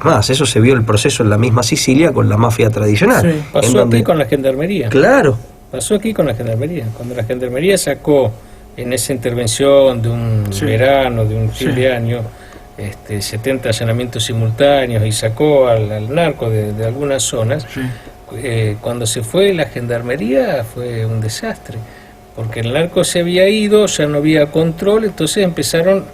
más, eso se vio el proceso en la misma Sicilia con la mafia tradicional. Sí. Pasó aquí con la gendarmería. Claro. Pasó aquí con la gendarmería. Cuando la gendarmería sacó en esa intervención de un verano, de un fin de año, 70 allanamientos simultáneos y sacó al narco de algunas zonas, cuando se fue la gendarmería fue un desastre, porque el narco se había ido, ya no había control, entonces empezaron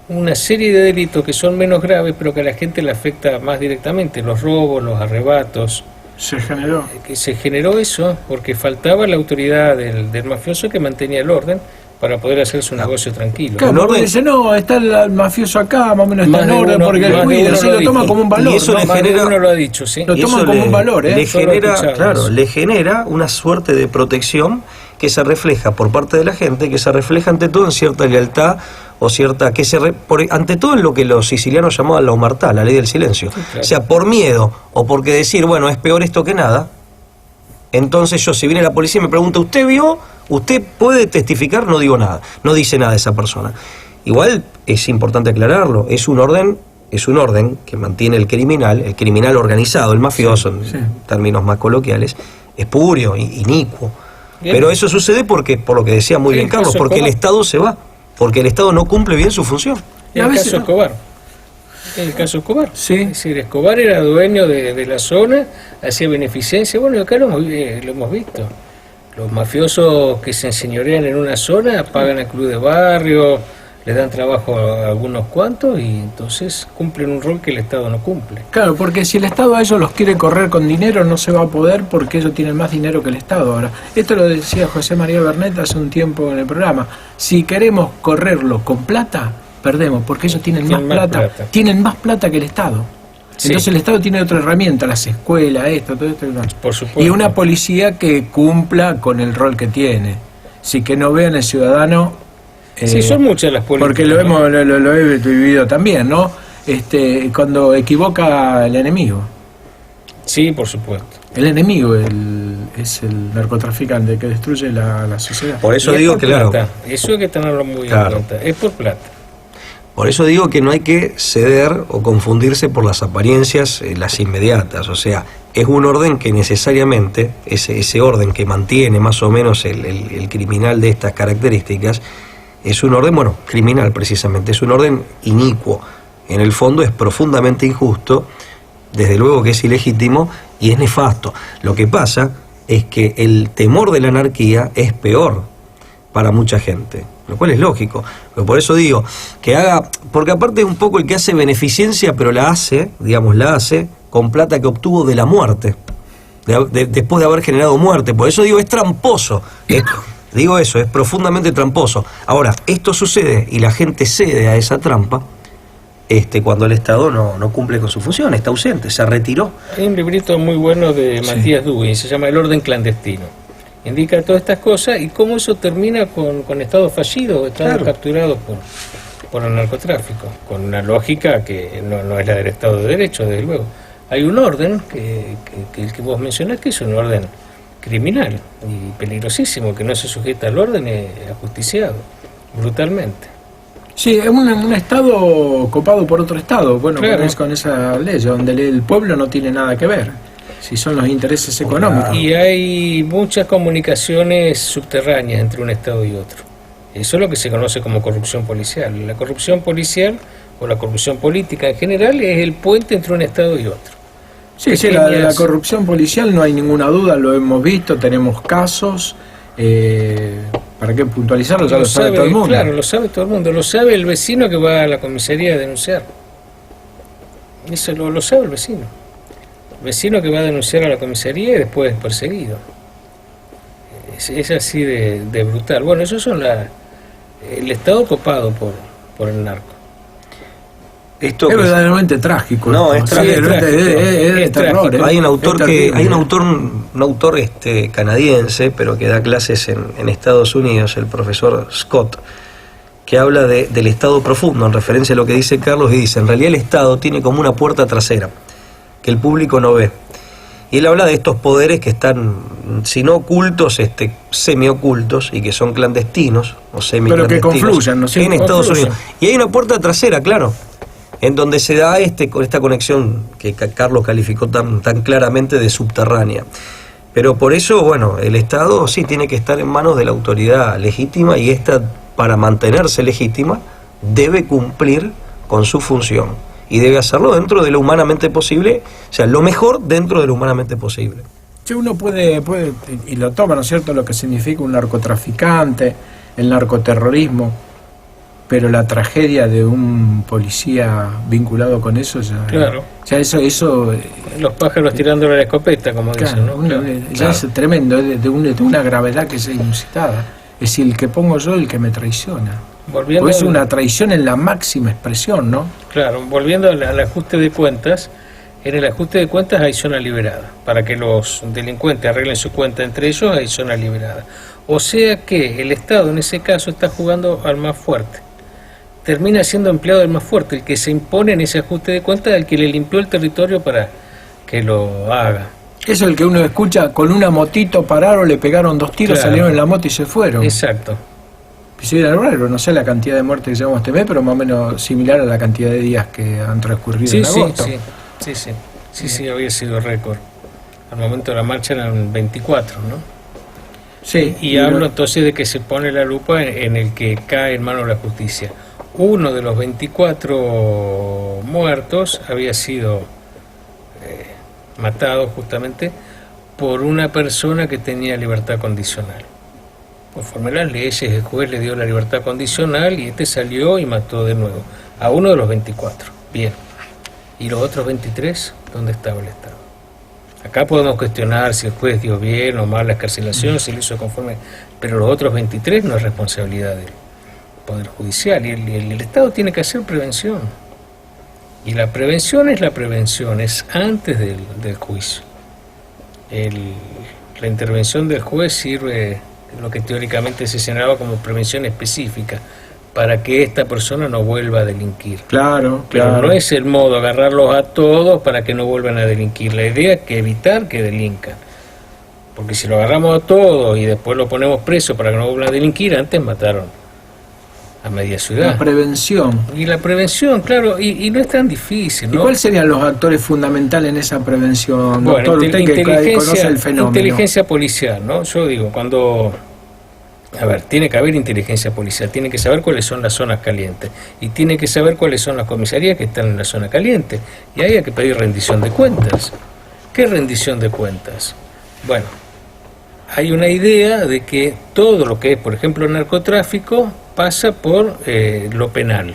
una serie de delitos que son menos graves, pero que a la gente le afecta más directamente, los robos, los arrebatos. Se generó. Se generó eso porque faltaba la autoridad del mafioso que mantenía el orden para poder hacer su negocio tranquilo. Claro, porque dice, no, está el mafioso acá, más o menos está en orden, porque él cuida, sí, lo toma como un valor. Y eso ¿no? le genera, uno lo ha dicho, ¿sí? Lo toman como un valor, le genera una suerte de protección que se refleja por parte de la gente, que se refleja ante todo en cierta lealtad o cierta, ante todo en lo que los sicilianos llamaban la omertà, la ley del silencio. Sí, claro. O sea, por miedo o porque decir, bueno, es peor esto que nada. Entonces yo, si viene la policía y me pregunta, ¿usted vio? ¿Usted puede testificar? No digo nada, no dice nada de esa persona. Igual es importante aclararlo, es un orden que mantiene el criminal organizado, el mafioso, en términos más coloquiales, espurio, inicuo. Bien. Pero eso sucede porque, por lo que decía muy bien Carlos, porque el Estado se va, porque el Estado no cumple bien su función. Y el caso Escobar. El caso Escobar. Sí. Es decir, Escobar era dueño de la zona, hacía beneficencia. Bueno, acá lo hemos visto. Los mafiosos que se enseñorean en una zona pagan al club de barrio, le dan trabajo a algunos cuantos y entonces cumplen un rol que el Estado no cumple. Claro, porque si el Estado a ellos los quiere correr con dinero, no se va a poder porque ellos tienen más dinero que el Estado ahora. Esto lo decía José María Bernet hace un tiempo en el programa. Si queremos correrlo con plata, perdemos, porque ellos tienen más plata. Tienen más plata que el Estado. Sí. Entonces el Estado tiene otra herramienta, las escuelas, todo esto. Por supuesto. Y una policía que cumpla con el rol que tiene. Sí, que no vean al ciudadano... sí, son muchas las políticas. Porque lo he vivido también, ¿no? Cuando equivoca el enemigo. Sí, por supuesto. El enemigo es el narcotraficante que destruye la sociedad. Por eso digo que, claro. Eso hay que tenerlo muy en cuenta. Es por plata. Por eso digo que no hay que ceder o confundirse por las apariencias, las inmediatas. O sea, es un orden que necesariamente, ese orden que mantiene más o menos el criminal de estas características, es un orden, criminal precisamente, es un orden inicuo. En el fondo es profundamente injusto, desde luego que es ilegítimo y es nefasto. Lo que pasa es que el temor de la anarquía es peor para mucha gente, lo cual es lógico. Pero por eso digo, porque aparte es un poco el que hace beneficencia, pero la hace con plata que obtuvo de la muerte, después de haber generado muerte. Por eso digo, es tramposo esto. Digo eso, es profundamente tramposo. Ahora, esto sucede y la gente cede a esa trampa cuando el Estado no cumple con su función, está ausente, se retiró. Hay un librito muy bueno de Matías Duguin, se llama El orden clandestino. Indica todas estas cosas y cómo eso termina con estados fallidos, estados capturados por el narcotráfico, con una lógica que no es la del Estado de Derecho, desde luego. Hay un orden, que el que vos mencionás, que es un orden criminal y peligrosísimo, que no se sujeta al orden, es ajusticiado brutalmente. Sí, es un Estado copado por otro Estado, con esa ley, donde el pueblo no tiene nada que ver, si son los intereses económicos. Y hay muchas comunicaciones subterráneas entre un Estado y otro. Eso es lo que se conoce como corrupción policial. La corrupción policial, o la corrupción política en general, es el puente entre un Estado y otro. Sí, la corrupción policial no hay ninguna duda, lo hemos visto, tenemos casos, ¿para qué puntualizarlo? Ya lo sabe todo el mundo. Claro, lo sabe todo el mundo, lo sabe el vecino que va a la comisaría a denunciar. Eso lo sabe el vecino. El vecino que va a denunciar a la comisaría y después es perseguido. Es así de brutal. Bueno, eso son el Estado copado por el narco. Esto Es verdaderamente trágico. No, es trágico. Es terror. Hay un autor terrible. un autor canadiense, pero que da clases en Estados Unidos, el profesor Scott, que habla del Estado profundo, en referencia a lo que dice Carlos, y dice, en realidad el Estado tiene como una puerta trasera, que el público no ve. Y él habla de estos poderes que están, si no ocultos, semiocultos, y que son clandestinos, o semiclandestinos. Pero que confluyen, ¿no? Sí, en Estados confluyen. Unidos. Y hay una puerta trasera, claro, en donde se da esta conexión que Carlos calificó tan claramente de subterránea. Pero por eso, bueno, el Estado sí tiene que estar en manos de la autoridad legítima, y esta, para mantenerse legítima, debe cumplir con su función, y debe hacerlo dentro de lo humanamente posible, o sea, lo mejor dentro de lo humanamente posible. Sí, uno puede, y lo toma, ¿no es cierto?, lo que significa un narcotraficante, el narcoterrorismo, pero la tragedia de un policía vinculado con eso ya... Claro. Ya eso Los pájaros tirándole la escopeta, como claro, dicen, ¿no? ya es tremendo, es de una gravedad que es inusitada. Es decir, el que pongo yo, el que me traiciona. Volviendo Pues es una traición en la máxima expresión, ¿no? Claro, volviendo al ajuste de cuentas, en el ajuste de cuentas hay zona liberada. Para que los delincuentes arreglen su cuenta entre ellos, hay zona liberada. O sea que el Estado en ese caso está jugando al más fuerte. Termina siendo empleado del más fuerte, el que se impone en ese ajuste de cuentas, el que le limpió el territorio para que lo haga. Eso es el que uno escucha, con una motito pararon, le pegaron 2 tiros, Claro. salieron en la moto y se fueron. Exacto. Sí, raro, no sé la cantidad de muertes que llevamos este mes, pero más o menos similar a la cantidad de días que han transcurrido Sí, en sí, agosto. sí, había sido récord. Al momento de la marcha eran 24, ¿no? Sí, Y hablo entonces de que se pone la lupa en el que cae en manos de la justicia. Uno de los 24 muertos había sido matado justamente por una persona que tenía libertad condicional. Conforme a las leyes, el juez le dio la libertad condicional y este salió y mató de nuevo a uno de los 24. Bien. ¿Y los otros 23? ¿Dónde estaba el Estado? Acá podemos cuestionar si el juez dio bien o mal la excarcelación, si lo hizo conforme, pero los otros 23 no es responsabilidad del Poder Judicial, y el Estado tiene que hacer prevención. Y la prevención, es antes del juicio. La intervención del juez sirve lo que teóricamente se señalaba como prevención específica, para que esta persona no vuelva a delinquir. Claro, Pero claro. no es el modo agarrarlos a todos para que no vuelvan a delinquir. La idea es que evitar que delincan. Porque si lo agarramos a todos y después lo ponemos preso para que no vuelvan a delinquir, antes mataron a media ciudad. La prevención. Y la prevención, claro, y no es tan difícil, ¿Y ¿no? cuáles serían los actores fundamentales en esa prevención, Bueno, doctor? Usted que conoce el fenómeno. inteligencia policial, ¿no? Yo digo, tiene que haber inteligencia policial, tiene que saber cuáles son las zonas calientes y tiene que saber cuáles son las comisarías que están en la zona caliente. Y ahí hay que pedir rendición de cuentas. ¿Qué rendición de cuentas? Bueno, hay una idea de que todo lo que es, por ejemplo, narcotráfico, pasa por lo penal,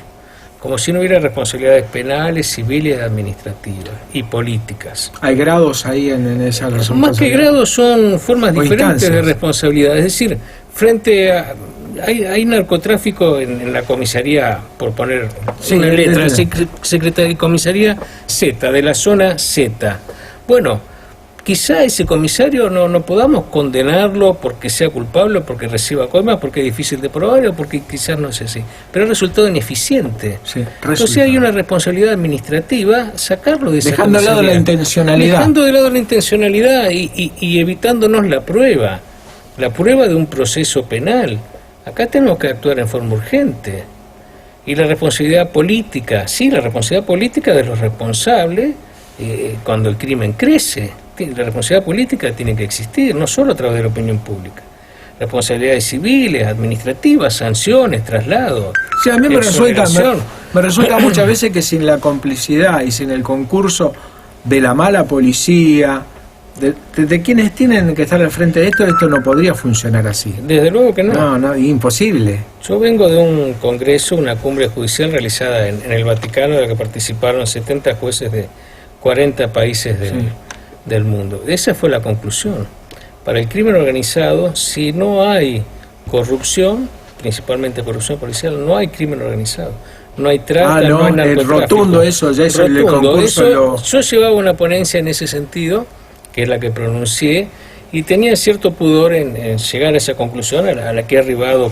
como si no hubiera responsabilidades penales, civiles, administrativas y políticas. Hay grados ahí en esa Más que responsabilidad. grados son formas O diferentes de instancias. responsabilidad. Es decir, frente a... Hay narcotráfico en la comisaría, por poner Sí, una letra, es secretaria de comisaría Z, de la zona Z. Bueno, quizá ese comisario no podamos condenarlo porque sea culpable, porque reciba coimas, porque es difícil de probar o porque quizás no es así. Pero ha resultado ineficiente. Sí, Entonces hay una responsabilidad administrativa, sacarlo de esa Dejando de lado la comisaría. intencionalidad. Dejando de lado la intencionalidad y evitándonos la prueba de un proceso penal. Acá tenemos que actuar en forma urgente. Y la responsabilidad política, sí, la responsabilidad política de los responsables cuando el crimen crece. La responsabilidad política tiene que existir, no solo a través de la opinión pública. Responsabilidades civiles, administrativas, sanciones, traslados. Sí, a mí me exoneración. resulta muchas veces que sin la complicidad y sin el concurso de la mala policía, de quienes tienen que estar al frente de esto no podría funcionar así. Desde luego que no. No, imposible. Yo vengo de un congreso, una cumbre judicial realizada en el Vaticano, de la que participaron 70 jueces de 40 países del mundo. Esa fue la conclusión. Para el crimen organizado, si no hay corrupción, principalmente corrupción policial, no hay crimen organizado. No hay trata, no hay narcotráfico. Rotundo eso, ya eso el concurso. Yo llevaba una ponencia en ese sentido, que es la que pronuncié, y tenía cierto pudor en llegar a esa conclusión a la que he arribado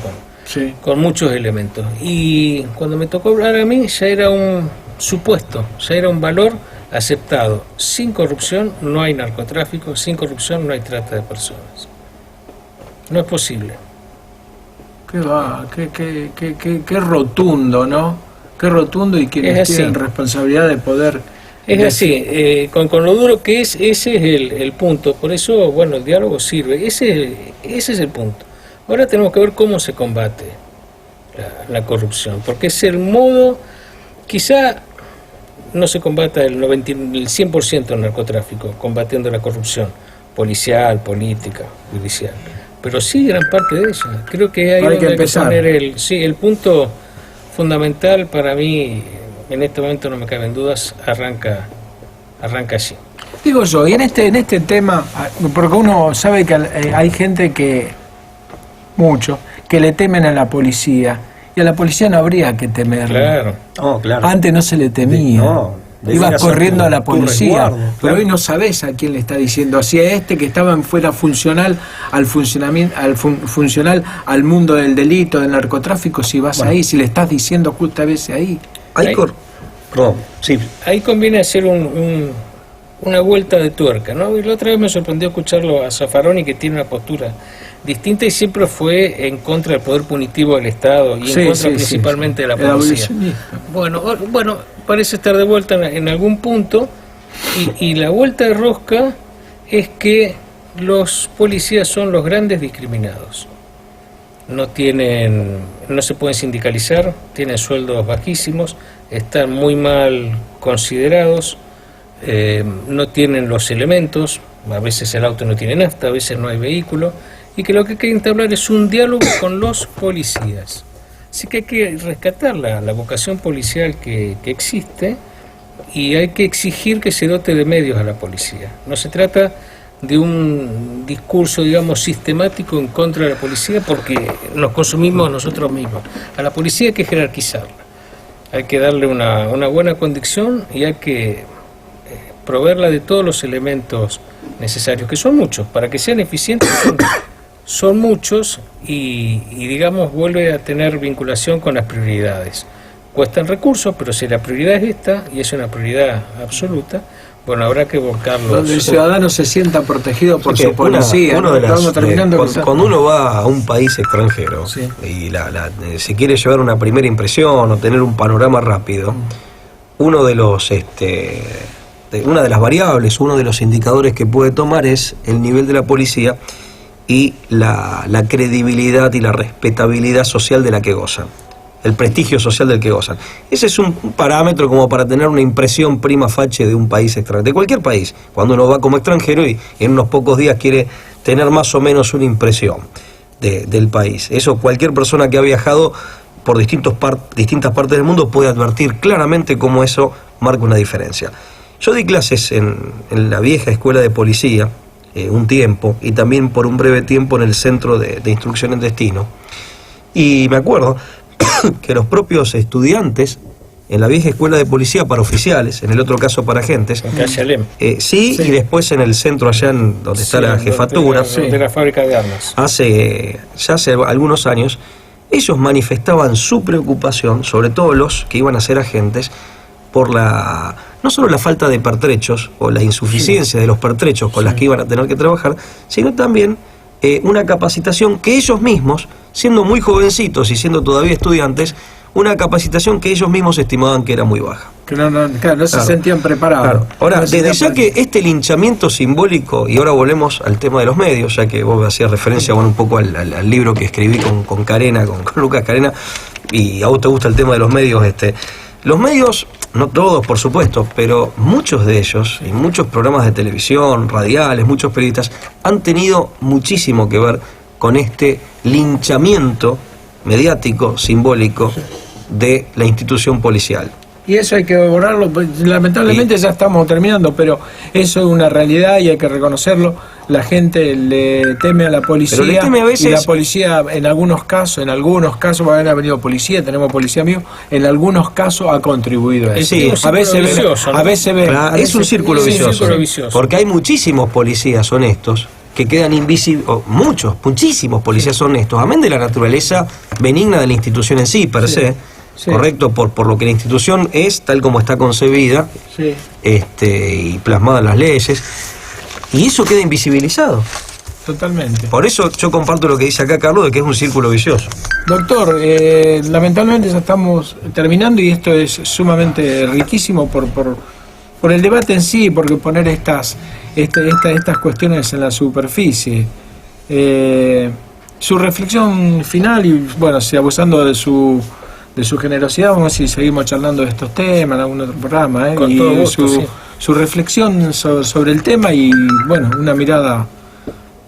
con muchos elementos. Y cuando me tocó hablar a mí, ya era un supuesto, ya era un valor aceptado. Sin corrupción no hay narcotráfico, sin corrupción no hay trata de personas. No es posible. Qué rotundo, ¿no? Qué rotundo, y quienes tienen responsabilidad de poder... Es así, con lo duro que es, ese es el punto. Por eso, bueno, el diálogo sirve. Ese es el punto. Ahora tenemos que ver cómo se combate la corrupción, porque es el modo, quizá no se combata el 100% del narcotráfico, combatiendo la corrupción policial, política, judicial, pero sí gran parte de ella. Creo que ahí hay que poner el punto fundamental para mí. En este momento no me caben dudas, arranca allí. Digo yo, y en este tema, porque uno sabe que hay gente muchos, que le temen a la policía, y a la policía no habría que temerle. Claro. Antes no se le temía. Ibas corriendo a la policía, resguardo, pero hoy no sabés a quién le está diciendo. Si a que estaba fuera funcional al funcionamiento, funcional al mundo del delito, del narcotráfico, si vas ahí, si le estás diciendo justo a veces ahí. Ahí conviene hacer una vuelta de tuerca, ¿no? Y la otra vez me sorprendió escucharlo a Zaffaroni, que tiene una postura distinta y siempre fue en contra del poder punitivo del Estado y en contra principalmente de la policía. Bueno, parece estar de vuelta en algún punto, y la vuelta de rosca es que los policías son los grandes discriminados. No se pueden sindicalizar, tienen sueldos bajísimos, están muy mal considerados, no tienen los elementos, a veces el auto no tiene nafta, a veces no hay vehículo, y que lo que hay que entablar es un diálogo con los policías. Así que hay que rescatar la vocación policial que existe, y hay que exigir que se dote de medios a la policía. No se trata de un discurso, digamos, sistemático en contra de la policía, porque nos consumimos nosotros mismos. A la policía hay que jerarquizarla, hay que darle una buena condición, y hay que proveerla de todos los elementos necesarios, que son muchos, para que sean eficientes son muchos, y digamos vuelve a tener vinculación con las prioridades. Cuestan recursos, pero si la prioridad es esta, y es una prioridad absoluta, bueno, habrá que volcarlo. Donde el ciudadano se sienta protegido por su policía. Cuando uno va a un país extranjero y se quiere llevar una primera impresión o tener un panorama rápido, una de las variables, uno de los indicadores que puede tomar es el nivel de la policía y la credibilidad y la respetabilidad social de la que gozan, el prestigio social del que gozan. Ese es un parámetro como para tener una impresión prima facie de un país extranjero, de cualquier país, cuando uno va como extranjero y en unos pocos días quiere tener más o menos una impresión del país. Eso cualquier persona que ha viajado por distintas partes del mundo puede advertir claramente cómo eso marca una diferencia. Yo di clases en la vieja escuela de policía un tiempo, y también por un breve tiempo en el centro de instrucción en destino, y me acuerdo que los propios estudiantes en la vieja escuela de policía para oficiales, en el otro caso para agentes, y después en el centro allá donde está la jefatura de la fábrica de armas, hace algunos años, ellos manifestaban su preocupación, sobre todo los que iban a ser agentes, por no solo la falta de pertrechos o la insuficiencia de los pertrechos con las que iban a tener que trabajar, sino también una capacitación que ellos mismos, siendo muy jovencitos y siendo todavía estudiantes, una capacitación que ellos mismos estimaban que era muy baja. Que no se sentían preparados. Claro. Ahora, desde ya que este linchamiento simbólico, y ahora volvemos al tema de los medios, ya que vos hacías referencia un poco al libro que escribí con Carena, con Lucas Carena, y a vos te gusta el tema de los medios, los medios no todos, por supuesto, pero muchos de ellos, y muchos programas de televisión, radiales, muchos periodistas, han tenido muchísimo que ver con este linchamiento mediático, simbólico, de la institución policial. Y eso hay que borrarlo, pues, lamentablemente ya estamos terminando, pero eso es una realidad y hay que reconocerlo. La gente le teme a la policía, pero le teme a veces, y la policía en algunos casos, porque ha venido policía, tenemos policía mío, en algunos casos ha contribuido a eso. Sí, a veces es un círculo vicioso, porque hay muchísimos policías honestos que quedan invisibles, muchísimos policías honestos, amén de la naturaleza benigna de la institución en sí, per se. Sí. Correcto, por lo que la institución es, tal como está concebida, sí, y plasmada en las leyes, y eso queda invisibilizado. Totalmente. Por eso yo comparto lo que dice acá Carlos, de que es un círculo vicioso. Doctor, lamentablemente ya estamos terminando y esto es sumamente riquísimo por el debate en sí, porque poner estas cuestiones en la superficie. Su reflexión final, y bueno, si abusando de su generosidad, vamos a ver si seguimos charlando de estos temas en algún otro programa, Con todo gusto, sí. Su reflexión sobre el tema y, bueno, una mirada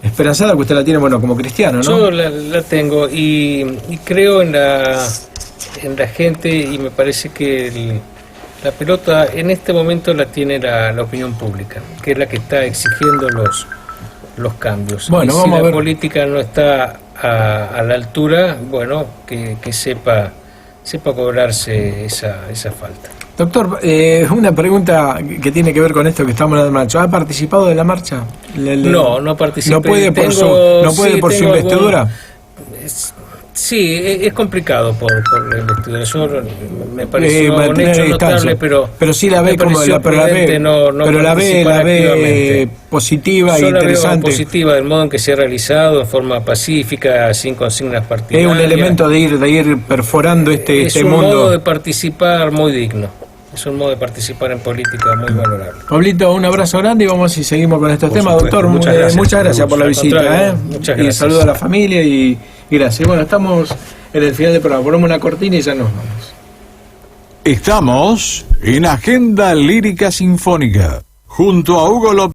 esperanzada que usted la tiene, bueno, como cristiano, ¿no? Yo la tengo y creo en la gente, y me parece que la pelota en este momento la tiene la opinión pública, que es la que está exigiendo los cambios. Bueno, y vamos si a ver. La política no está a la altura, bueno, que sepa cobrarse esa falta. Doctor, una pregunta que tiene que ver con esto que estamos hablando de marcha. ¿Ha participado de la marcha? No participé. ¿No puede por su investidura? Sí, es complicado por la investidura. Yo me pareció un hecho notable, pero sí la ve como la ve positiva e interesante. La veo positiva del modo en que se ha realizado, en forma pacífica, sin consignas partidarias. Es un elemento de ir perforando este mundo. Es un modo de participar muy digno. Es un modo de participar en política muy valorable. Pablito, un abrazo grande y vamos a ver si seguimos con estos temas. Supuesto. Doctor, muchas gracias por la visita. Muchas gracias. Y saludo a la familia y gracias. Bueno, estamos en el final del programa. Ponemos una cortina y ya nos vamos. Estamos en Agenda Lírica Sinfónica, junto a Hugo López.